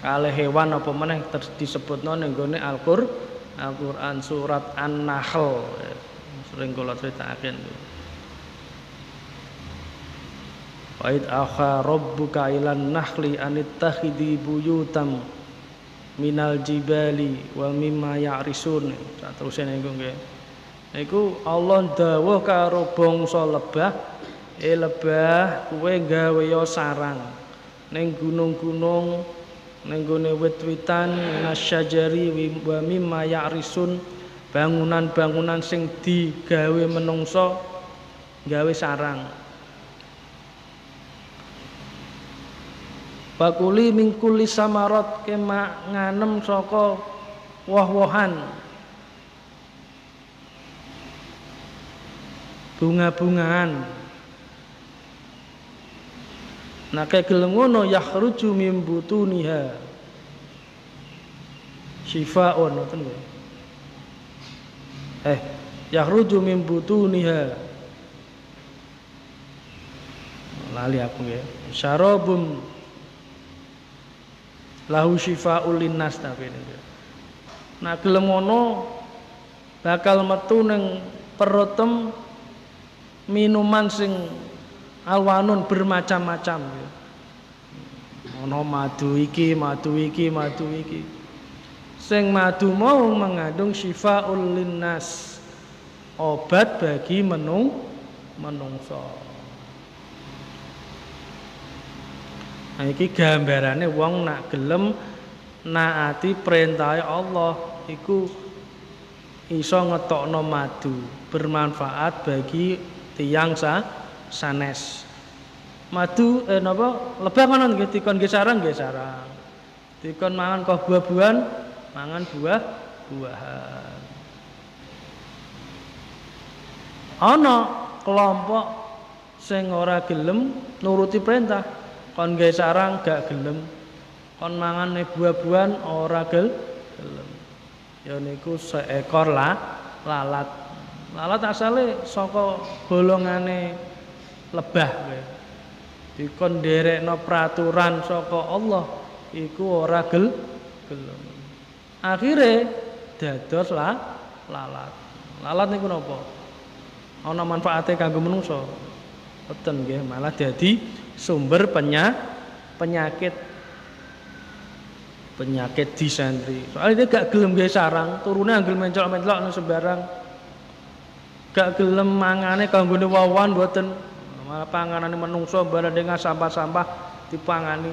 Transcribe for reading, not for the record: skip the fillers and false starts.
kalih hewan apa meneh disebutno ning gone Al-Qur'an surat An-Nahl. Sering kula critakaken. Wa id akha rabbuka ilan nahli anittakhidhi buyutam minal jibali wa mimma ya'risun. Saterusé niku nggih. Niku Allah dawuh karo bangsa lebah, lebah kowe gawe ya sarang ning gunung-gunung, ning gone wit-witan, nasyajari wa mimma ya'risun, bangunan-bangunan sing digawe menungso gawe sarang. Bakuli mingkuli samarat kemak nganem saka woh-wohan, bunga-bungaan. Nah kayak gelem ngono yakhruju mim butuniha syifaun ngoten nggih. Yakhruju mim butuniha lali aku nggih. Syarabum lahu syifaul linnas tapi niku. Nah gelem ngono bakal metu ning perutem minuman sing alwanun bermacam-macam ya. Ana madu iki, madu iki, madu iki. Sing madu mau mengandung syifaul linnas, obat bagi menungso. Nah iki gambarane wong nak gelem naati perintahe Allah iku iso ngetokno madu bermanfaat bagi tiyang sanes. Madu napa lebah ngono nggih dikon nggih sarang nggih sarang. Dikon mangan kok buah-buahan, mangan buah-buahan. Ana kelompok sing ora gelem nuruti perintah. Kon gawe sarang gak gelem, kon mangan buah-buahan ora gelem. Ya niku seekor lalat. Lalat asale saka golongane lebah kowe. Dikon nderekno peraturan saka Allah iku ora gelem. Akhire dados lalat. Lalat niku napa? Ana manfaate kanggo manungsa. Boten nggih, malah dadi sumber penyakit disentri. Soalnya dia gak gelem gawe sarang, turune anggere menclok-menclok nang sembarang. Gak gelem mangane kanggone wawan mboten. Malah panganane menungso bareng dengan sampah-sampah dipangani.